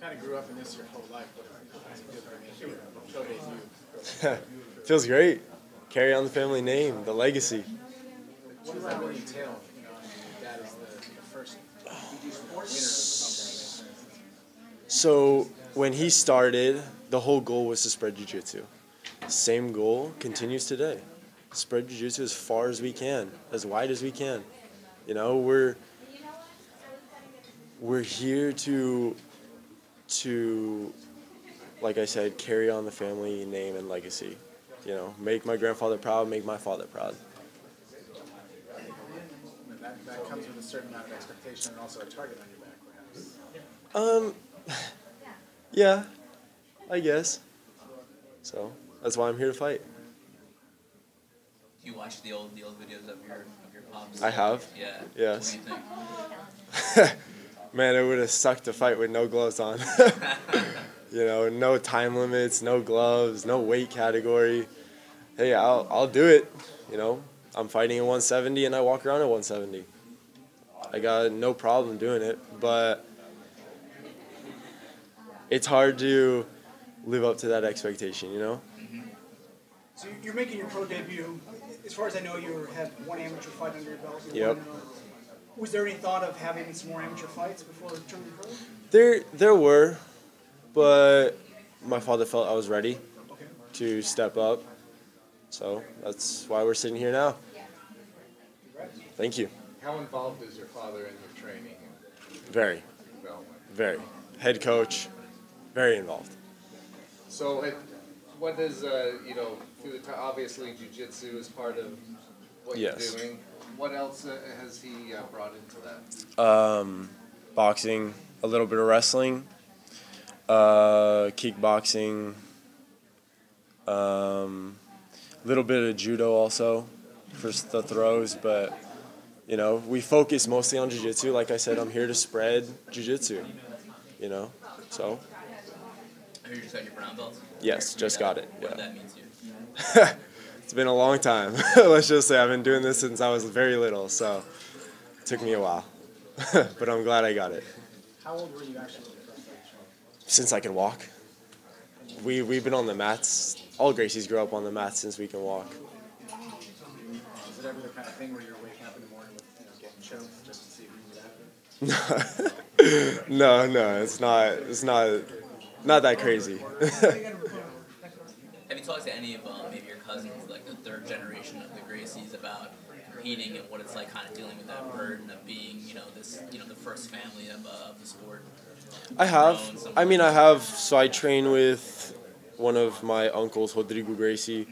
kind of grew up in this your whole life. What does it feel like pro debut? Feels great. Carry on the family name, the legacy. What does that really entail? You know, that is the first winner of the So when he started, the whole goal was to spread jiu-jitsu. Same goal continues today. Spread jiu-jitsu as far as we can, as wide as we can. You know, we're here to like I said, carry on the family name and legacy. You know, make my grandfather proud, make my father proud. That comes with a certain amount of expectation and also a target on your back, perhaps. Yeah, I guess. So that's why I'm here to fight. Do you watch the old videos of your pops? I have. Yeah. Yes. What do you think? Man, it would have sucked to fight with no gloves on. You know, no time limits, no gloves, no weight category. Hey, I'll do it. You know, I'm fighting at 170 and I walk around at 170. I got no problem doing it, but it's hard to live up to that expectation, you know? So you're making your pro debut. As far as I know, you had one amateur fight under your belt. Yep. Was there any thought of having some more amateur fights before turning pro? There were, but my father felt I was ready to step up. So that's why we're sitting here now. Thank you. How involved is your father in your training and Very, development? very. Head coach, very involved. So, what does you know? Through the obviously, jiu-jitsu is part of what Yes. you're doing. What else has he brought into that? Boxing, a little bit of wrestling, kickboxing, little bit of judo also for the throws, but you know, we focus mostly on jiu-jitsu. Like I said, I'm here to spread jiu-jitsu, you know, so. Have you just got your brown belt? Yes, just got it. What Yeah. that means to you? It's been a long time. Let's just say I've been doing this since I was very little, so it took me a while. But I'm glad I got it. How old were you actually when you first started training? Since I can walk. We've been on the mats. All Gracies grew up on the mats since we can walk. Is it ever the kind of thing where you're waking up in the morning with, you know, getting choked just to see if you can get No, it's not that crazy. Have you talked to any of maybe your cousins, like the third generation of the Gracies, about competing and what it's like, kind of dealing with that burden of being, you know, this, you know, the first family of the sport? I have. I have. So I train with one of my uncles, Khonry Gracie.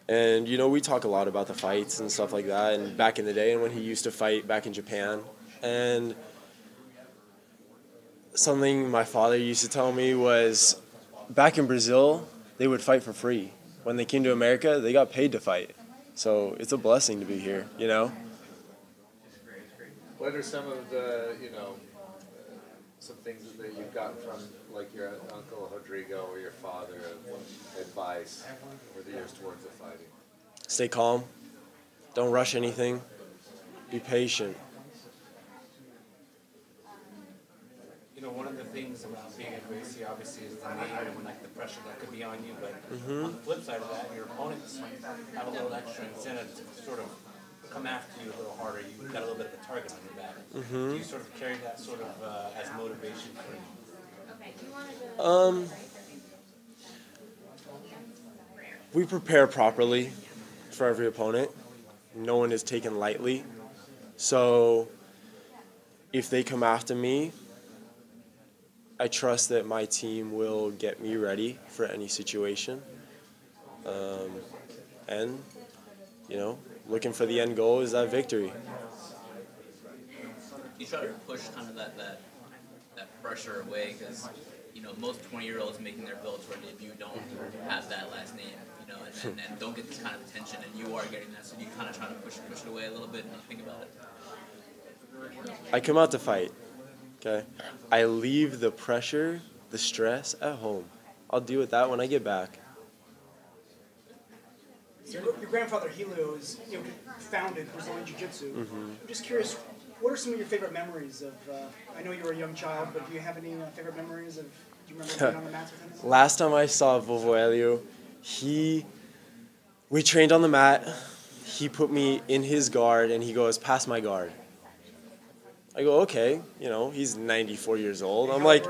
And, you know, we talk a lot about the fights and stuff like that. And back in the day and when he used to fight back in Japan. And something my father used to tell me was back in Brazil, they would fight for free. When they came to America, they got paid to fight. So it's a blessing to be here, you know? What are some of the, you know, some things that you've gotten from, like, your uncle Rodrigo or your father, advice over the years towards the fighting? Stay calm. Don't rush anything. Be patient. You know, one of the things about being a Gracie, obviously, is the name and like the pressure that could be on you. But on the flip side of that, your opponents have a little extra incentive to sort of come after you a little harder. You've got a little bit of a target on your back. Do you sort of carry that sort of as motivation for you? We prepare properly for every opponent. No one is taken lightly. So if they come after me, I trust that my team will get me ready for any situation. And, you know, looking for the end goal is that victory. You try to push kind of that pressure away because, you know, most 20-year-olds making their Bellator debut don't have that last name, you know, and don't get this kind of attention, and you are getting that, so you kind of try to push it away a little bit and think about it. I come out to fight, okay? I leave the pressure, the stress at home. I'll deal with that when I get back. Your grandfather Helio is, founded Brazilian Jiu-Jitsu. I'm just curious, What are some of your favorite memories of? I know you were a young child, but do you have any favorite memories of? Do you remember being on the mats with him? Last time I saw Vovo Elio, we trained on the mat. He put me in his guard, and he goes, "Pass my guard." I go, "Okay," you know, he's 94 years old. I'm like,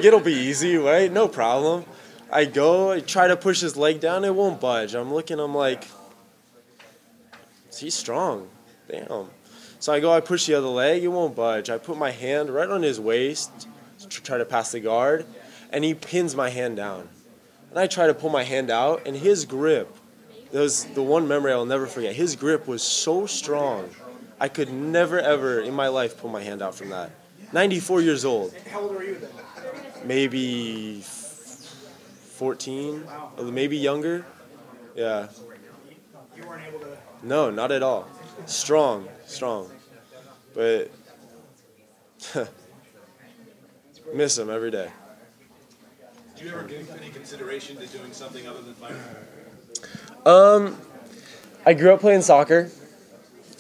it'll be easy, right? No problem. I go, I try to push his leg down, it won't budge. I'm looking, I'm like, he's strong. Damn. So I go, I push the other leg, it won't budge. I put my hand right on his waist, try to pass the guard, and he pins my hand down. And I try to pull my hand out, and his grip, that was the one memory I'll never forget. His grip was so strong. I could never, ever in my life pull my hand out from that. 94 years old. How old were you then? Maybe 14, maybe younger. Yeah. You weren't able to. No, not at all. Strong. But miss him every day. Do you ever give any consideration to doing something other than fighting? I grew up playing soccer.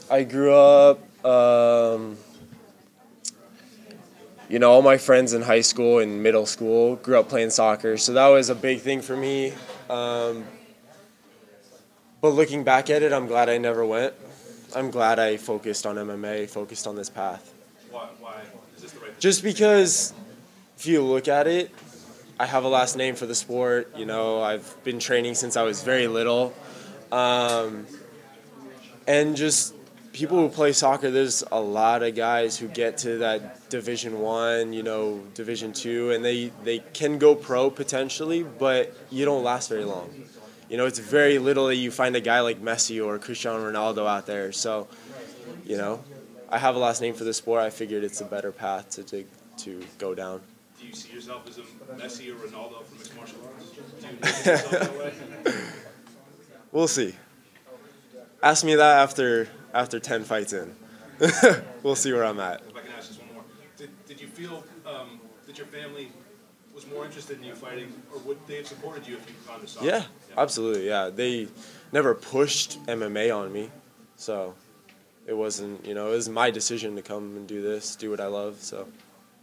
I grew up, all my friends in high school and middle school grew up playing soccer, so that was a big thing for me. But looking back at it, I'm glad I never went. I'm glad I focused on MMA, focused on this path. Why? Is this the right? Just because if you look at it, I have a last name for the sport. I've been training since I was very little. And just people who play soccer, there's a lot of guys who get to that Division I, Division II, and they can go pro potentially, but you don't last very long. It's very little that you find a guy like Messi or Cristiano Ronaldo out there. So, I have a last name for the sport. I figured it's a better path to go down. Do you see yourself as a Messi or Ronaldo from mixed martial arts? Do you look at yourself that way? We'll see. Ask me that after 10 fights in. We'll see where I'm at. If I can ask just one more. Did you feel that your family was more interested in you fighting, or would they have supported you if you found this out? Yeah, absolutely, yeah. They never pushed MMA on me, so it wasn't, it was my decision to come and do this, do what I love, so.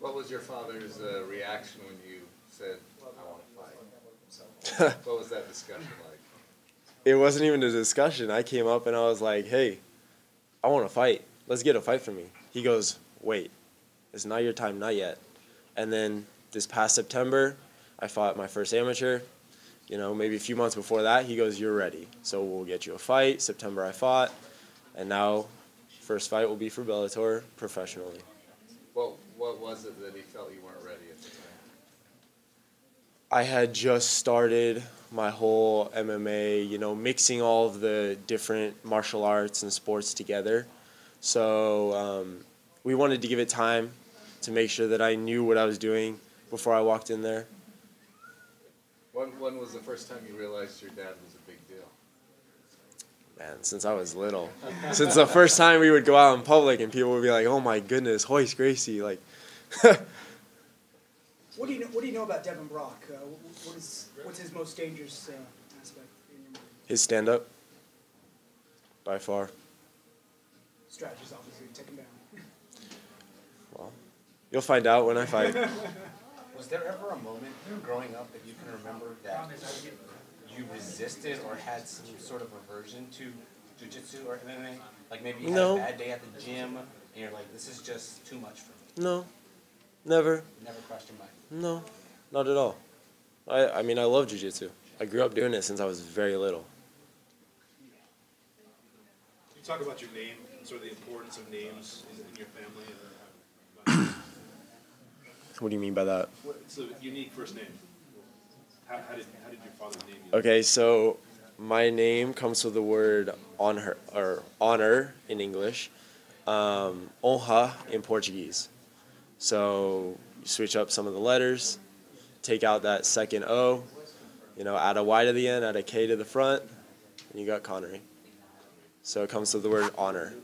What was your father's reaction when you said, "I want to fight"? What was that discussion like? It wasn't even a discussion. I came up and I was like, "Hey, I want to fight. Let's get a fight for me." He goes, "Wait, it's not your time, not yet." And then this past September, I fought my first amateur. Maybe a few months before that, he goes, "You're ready. So we'll get you a fight." September I fought, and now first fight will be for Bellator professionally. What was it that he felt you weren't ready at the time? I had just started my whole MMA, mixing all of the different martial arts and sports together. So we wanted to give it time to make sure that I knew what I was doing before I walked in there. When was the first time you realized your dad was a big deal? Man, since I was little. Since the first time we would go out in public and people would be like, "Oh my goodness, Khonry Gracie." Like, What do you know about Devin Brock? What's his most dangerous aspect in your mind? his stand-up, by far. Strategies, obviously, take him down. Well, you'll find out when I fight. Was there ever a moment growing up that you can remember that you resisted or had some sort of aversion to jiu-jitsu or MMA? Like maybe you had a bad day at the gym and you're like, "This is just too much for me." No, never. Never crossed your mind. No, not at all. I mean, I love jiu-jitsu. I grew up doing it since I was very little. Can you talk about your name and sort of the importance of names in your family? What do you mean by that? It's a unique first name. How did your father name you? Okay, so my name comes from the word honor in English, honra in Portuguese. So you switch up some of the letters, take out that second O, add a Y to the end, add a K to the front, and you got Khonry. So it comes to the word honor.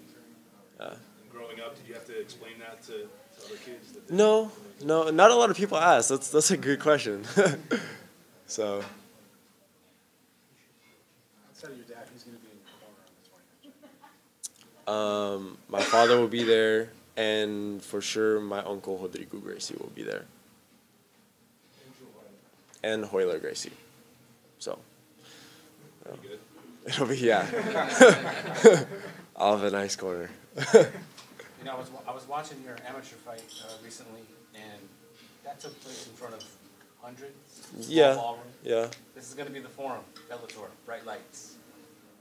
Growing up, did you have to explain that to other kids? No, not a lot of people ask. That's a good question. So. Outside of your dad, who's going to be in your corner on the 20th? My father will be there. and for sure my uncle Khonry Gracie will be there, and Khonry Gracie. So it'll be I'll have a nice corner. You know, I was watching your amateur fight recently, and that took place in front of hundreds. Yeah, ballroom. yeah. This is going to be the forum, Bellator, bright lights.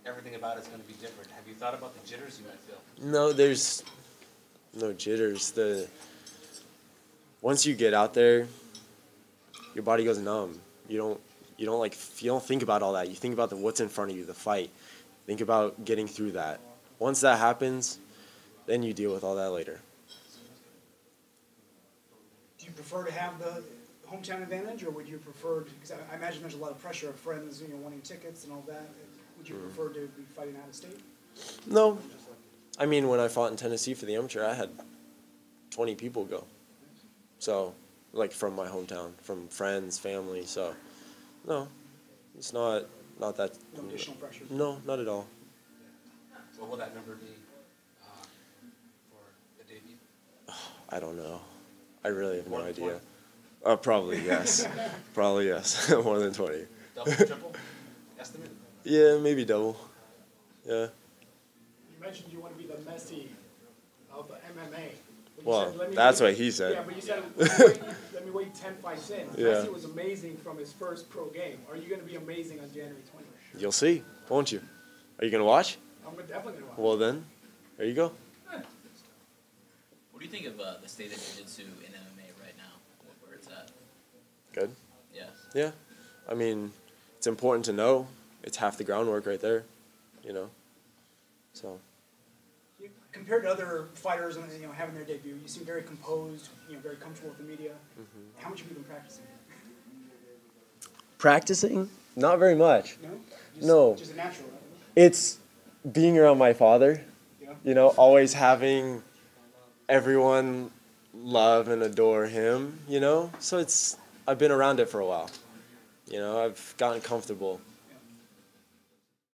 Everything about it's going to be different. Have you thought about the jitters you might feel? No, there's no jitters. Once you get out there, your body goes numb. You don't think about all that. You think about what's in front of you, the fight. Think about getting through that. Once that happens, then you deal with all that later. Do you prefer to have the hometown advantage, or would you prefer, because I imagine there's a lot of pressure of friends, wanting tickets and all that. Would you prefer to be fighting out of state? No. I mean, when I fought in Tennessee for the amateur, I had 20 people go. So, like, from my hometown, from friends, family. So, no, it's not that. No additional pressure? No, not at all. What will that number be for the debut? I don't know. I really have no More than idea. 20? Probably yes. Probably yes. More than 20. Double, triple estimate? Yeah, maybe double. Yeah. You mentioned you want to be the Messi of MMA. But you Well, said, "Let me that's wait-" what he said. Yeah, but you said, let me wait 10 fights in. Yeah. Messi was amazing from his first pro game. Are you going to be amazing on January 20th? You'll see, won't you? Are you going to watch? I'm definitely going to watch. Well, then, there you go. What do you think of the state of jiu-jitsu in MMA right now, where it's at? Good. Yeah. Yeah. I mean, it's important to know. It's half the groundwork right there, So. Compared to other fighters and having their debut, you seem very composed, very comfortable with the media. How much have you been practicing? Practicing? Not very much. No? No. Just a natural, right? It's being around my father, Yeah. Always having everyone love and adore him, So I've been around it for a while. I've gotten comfortable.